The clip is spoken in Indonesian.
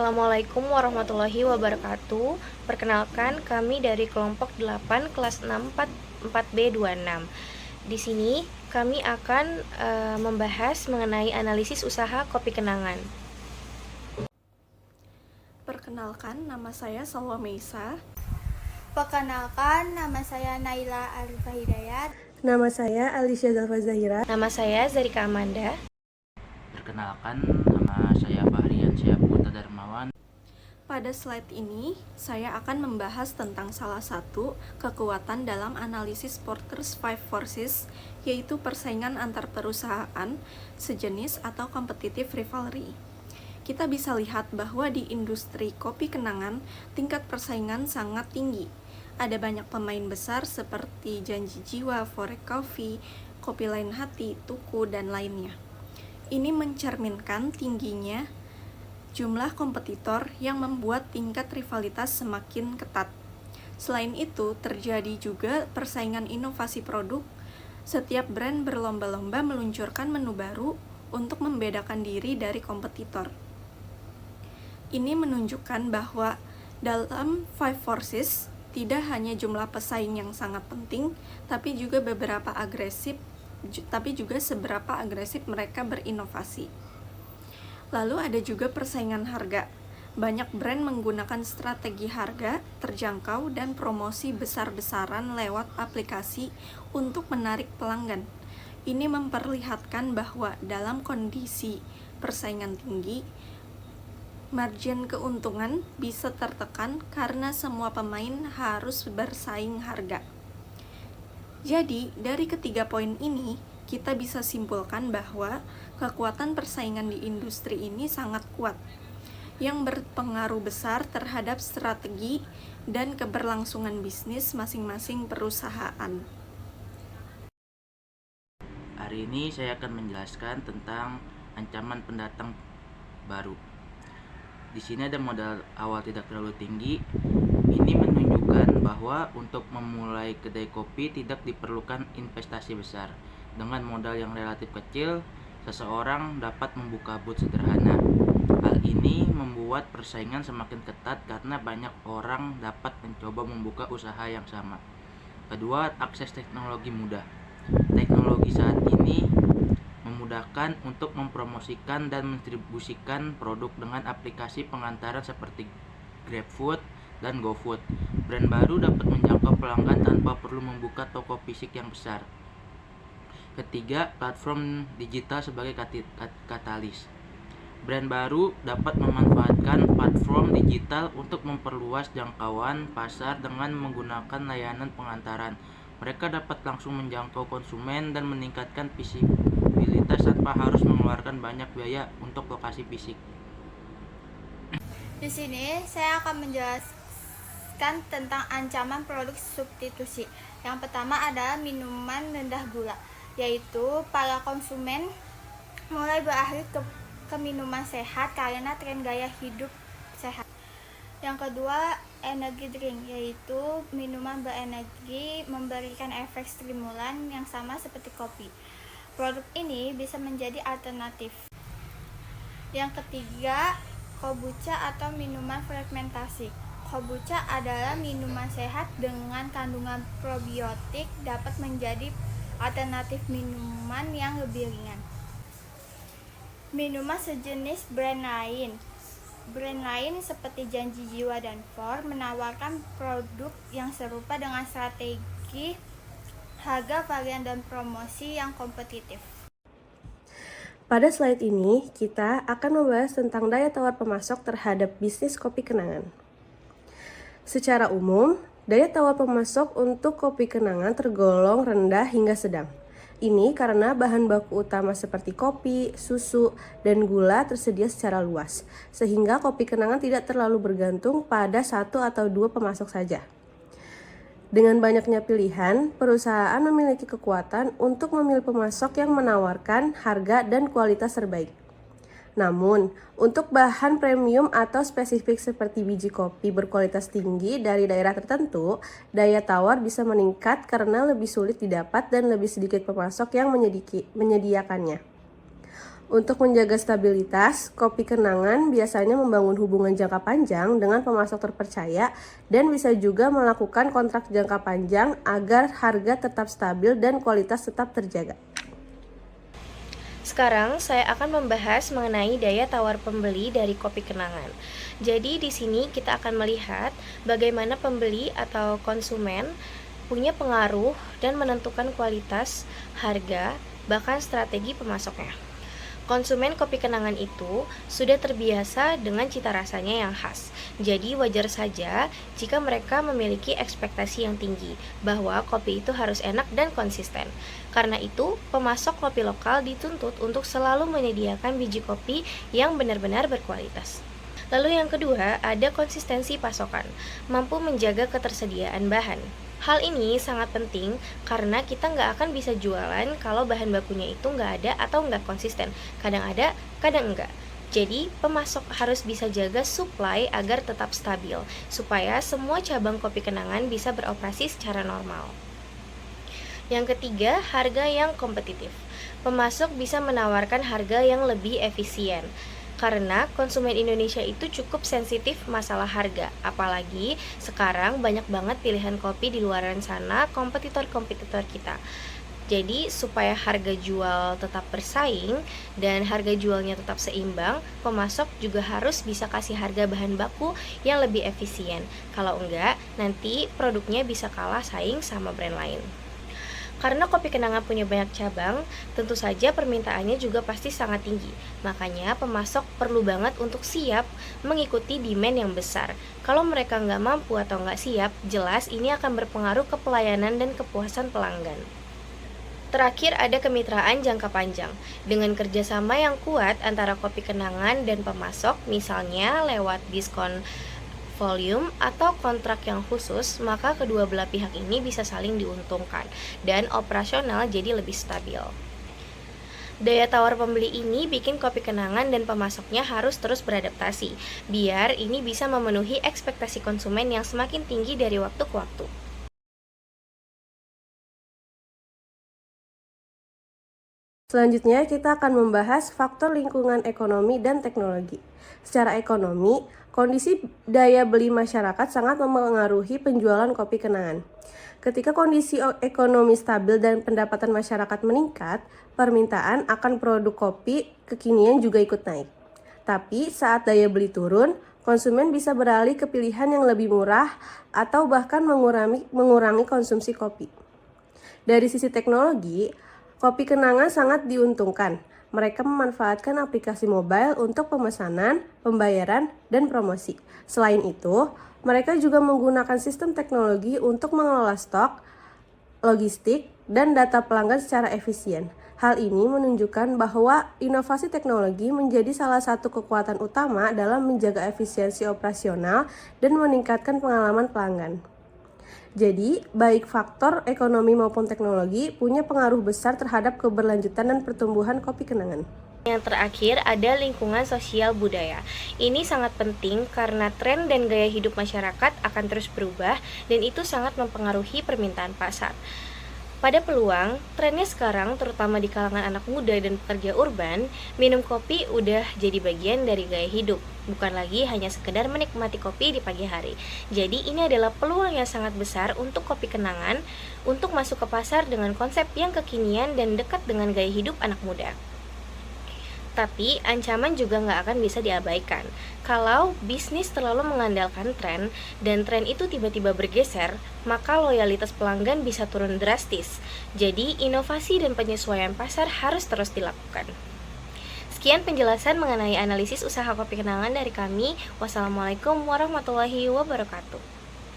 Assalamualaikum warahmatullahi wabarakatuh. Perkenalkan, kami dari kelompok 8 kelas 6 4B26. Di sini kami akan membahas mengenai analisis usaha kopi kenangan. Perkenalkan, nama saya Salwa Meisa. Perkenalkan, nama saya Naila Arifah Hidayat. Nama saya Alicia Zalfa Zahira. Nama saya Zarika Amanda. Perkenalkan, nama saya Fahrian Syaputra Darmawan. Pada slide ini, saya akan membahas tentang salah satu kekuatan dalam analisis Porter's Five Forces, yaitu persaingan antar perusahaan, sejenis atau competitive rivalry. Kita bisa lihat bahwa di industri kopi kenangan, tingkat persaingan sangat tinggi. Ada banyak pemain besar seperti Janji Jiwa, Forek Coffee, Kopi Lain Hati, Tuku, dan lainnya. Ini mencerminkan tingginya jumlah kompetitor yang membuat tingkat rivalitas semakin ketat. Selain itu, terjadi juga persaingan inovasi produk. Setiap brand berlomba-lomba meluncurkan menu baru untuk membedakan diri dari kompetitor. Ini menunjukkan bahwa dalam Five Forces tidak hanya jumlah pesaing yang sangat penting, tapi juga seberapa agresif mereka berinovasi. Lalu ada juga persaingan harga. Banyak brand menggunakan strategi harga terjangkau dan promosi besar-besaran lewat aplikasi untuk menarik pelanggan. Ini memperlihatkan bahwa dalam kondisi persaingan tinggi, margin keuntungan bisa tertekan karena semua pemain harus bersaing harga. Jadi, dari ketiga poin ini, kita bisa simpulkan bahwa kekuatan persaingan di industri ini sangat kuat, yang berpengaruh besar terhadap strategi dan keberlangsungan bisnis masing-masing perusahaan. Hari ini saya akan menjelaskan tentang ancaman pendatang baru. Di sini ada modal awal tidak terlalu tinggi. Ini menunjukkan bahwa untuk memulai kedai kopi tidak diperlukan investasi besar. Dengan modal yang relatif kecil, seseorang dapat membuka booth sederhana. Hal ini membuat persaingan semakin ketat karena banyak orang dapat mencoba membuka usaha yang sama. Kedua, akses teknologi mudah. Teknologi saat ini memudahkan untuk mempromosikan dan mendistribusikan produk dengan aplikasi pengantaran seperti GrabFood dan GoFood. Brand baru dapat menjangkau pelanggan tanpa perlu membuka toko fisik yang besar. Ketiga, platform digital sebagai katalis. Brand baru dapat memanfaatkan platform digital untuk memperluas jangkauan pasar dengan menggunakan layanan pengantaran. Mereka dapat langsung menjangkau konsumen dan meningkatkan visibilitas tanpa harus mengeluarkan banyak biaya untuk lokasi fisik. Di sini saya akan menjelaskan tentang ancaman produk substitusi. Yang pertama adalah minuman rendah gula, yaitu para konsumen mulai beralih ke minuman sehat karena tren gaya hidup sehat. Yang kedua, energy drink, yaitu minuman berenergi memberikan efek stimulan yang sama seperti kopi. Produk ini bisa menjadi alternatif. Yang ketiga, kombucha atau minuman fermentasi. Kombucha adalah minuman sehat dengan kandungan probiotik, dapat menjadi alternatif minuman yang lebih ringan. Minuman sejenis brand lain seperti Janji Jiwa dan Ford menawarkan produk yang serupa dengan strategi harga, varian, dan promosi yang kompetitif. Pada slide ini, kita akan membahas tentang daya tawar pemasok terhadap bisnis kopi kenangan. Secara umum, daya tawar pemasok untuk kopi kenangan tergolong rendah hingga sedang. Ini karena bahan baku utama seperti kopi, susu, dan gula tersedia secara luas, sehingga kopi kenangan tidak terlalu bergantung pada satu atau dua pemasok saja. Dengan banyaknya pilihan, perusahaan memiliki kekuatan untuk memilih pemasok yang menawarkan harga dan kualitas terbaik. Namun, untuk bahan premium atau spesifik seperti biji kopi berkualitas tinggi dari daerah tertentu, daya tawar bisa meningkat karena lebih sulit didapat dan lebih sedikit pemasok yang menyediakannya. Untuk menjaga stabilitas, Kopi Kenangan biasanya membangun hubungan jangka panjang dengan pemasok terpercaya dan bisa juga melakukan kontrak jangka panjang agar harga tetap stabil dan kualitas tetap terjaga. Sekarang saya akan membahas mengenai daya tawar pembeli dari Kopi Kenangan. Jadi di sini kita akan melihat bagaimana pembeli atau konsumen punya pengaruh dan menentukan kualitas, harga, bahkan strategi pemasoknya. Konsumen Kopi Kenangan itu sudah terbiasa dengan cita rasanya yang khas. Jadi wajar saja jika mereka memiliki ekspektasi yang tinggi bahwa kopi itu harus enak dan konsisten. Karena itu, pemasok kopi lokal dituntut untuk selalu menyediakan biji kopi yang benar-benar berkualitas. Lalu yang kedua, ada konsistensi pasokan, mampu menjaga ketersediaan bahan. Hal ini sangat penting karena kita nggak akan bisa jualan kalau bahan bakunya itu nggak ada atau nggak konsisten. Kadang ada, kadang enggak. Jadi, pemasok harus bisa jaga supply agar tetap stabil, supaya semua cabang Kopi Kenangan bisa beroperasi secara normal. Yang ketiga, harga yang kompetitif. Pemasok bisa menawarkan harga yang lebih efisien. Karena konsumen Indonesia itu cukup sensitif masalah harga. Apalagi sekarang banyak banget pilihan kopi di luaran sana, kompetitor-kompetitor kita. Jadi supaya harga jual tetap bersaing dan harga jualnya tetap seimbang, pemasok juga harus bisa kasih harga bahan baku yang lebih efisien. Kalau enggak, nanti produknya bisa kalah saing sama brand lain. Karena Kopi Kenangan punya banyak cabang, tentu saja permintaannya juga pasti sangat tinggi. Makanya pemasok perlu banget untuk siap mengikuti demand yang besar. Kalau mereka nggak mampu atau nggak siap, jelas ini akan berpengaruh ke pelayanan dan kepuasan pelanggan. Terakhir ada kemitraan jangka panjang. Dengan kerjasama yang kuat antara Kopi Kenangan dan pemasok, misalnya lewat diskon volume atau kontrak yang khusus, maka kedua belah pihak ini bisa saling diuntungkan dan operasional jadi lebih stabil. Daya tawar pembeli ini bikin Kopi Kenangan dan pemasoknya harus terus beradaptasi, biar ini bisa memenuhi ekspektasi konsumen yang semakin tinggi dari waktu ke waktu. Selanjutnya, kita akan membahas faktor lingkungan ekonomi dan teknologi. Secara ekonomi, kondisi daya beli masyarakat sangat mempengaruhi penjualan Kopi Kenangan. Ketika kondisi ekonomi stabil dan pendapatan masyarakat meningkat, permintaan akan produk kopi kekinian juga ikut naik. Tapi saat daya beli turun, konsumen bisa beralih ke pilihan yang lebih murah atau bahkan mengurangi konsumsi kopi. Dari sisi teknologi, Kopi Kenangan sangat diuntungkan. Mereka memanfaatkan aplikasi mobile untuk pemesanan, pembayaran, dan promosi. Selain itu, mereka juga menggunakan sistem teknologi untuk mengelola stok, logistik, dan data pelanggan secara efisien. Hal ini menunjukkan bahwa inovasi teknologi menjadi salah satu kekuatan utama dalam menjaga efisiensi operasional dan meningkatkan pengalaman pelanggan. Jadi, baik faktor ekonomi maupun teknologi punya pengaruh besar terhadap keberlanjutan dan pertumbuhan Kopi Kenangan. Yang terakhir ada lingkungan sosial budaya. Ini sangat penting karena tren dan gaya hidup masyarakat akan terus berubah dan itu sangat mempengaruhi permintaan pasar. Pada peluang, trennya sekarang terutama di kalangan anak muda dan pekerja urban, minum kopi udah jadi bagian dari gaya hidup, bukan lagi hanya sekedar menikmati kopi di pagi hari. Jadi ini adalah peluang yang sangat besar untuk Kopi Kenangan untuk masuk ke pasar dengan konsep yang kekinian dan dekat dengan gaya hidup anak muda. Tapi ancaman juga nggak akan bisa diabaikan. Kalau bisnis terlalu mengandalkan tren dan tren itu tiba-tiba bergeser, maka loyalitas pelanggan bisa turun drastis. Jadi inovasi dan penyesuaian pasar harus terus dilakukan. Sekian penjelasan mengenai analisis usaha Kopi Kenangan dari kami. Wassalamualaikum warahmatullahi wabarakatuh.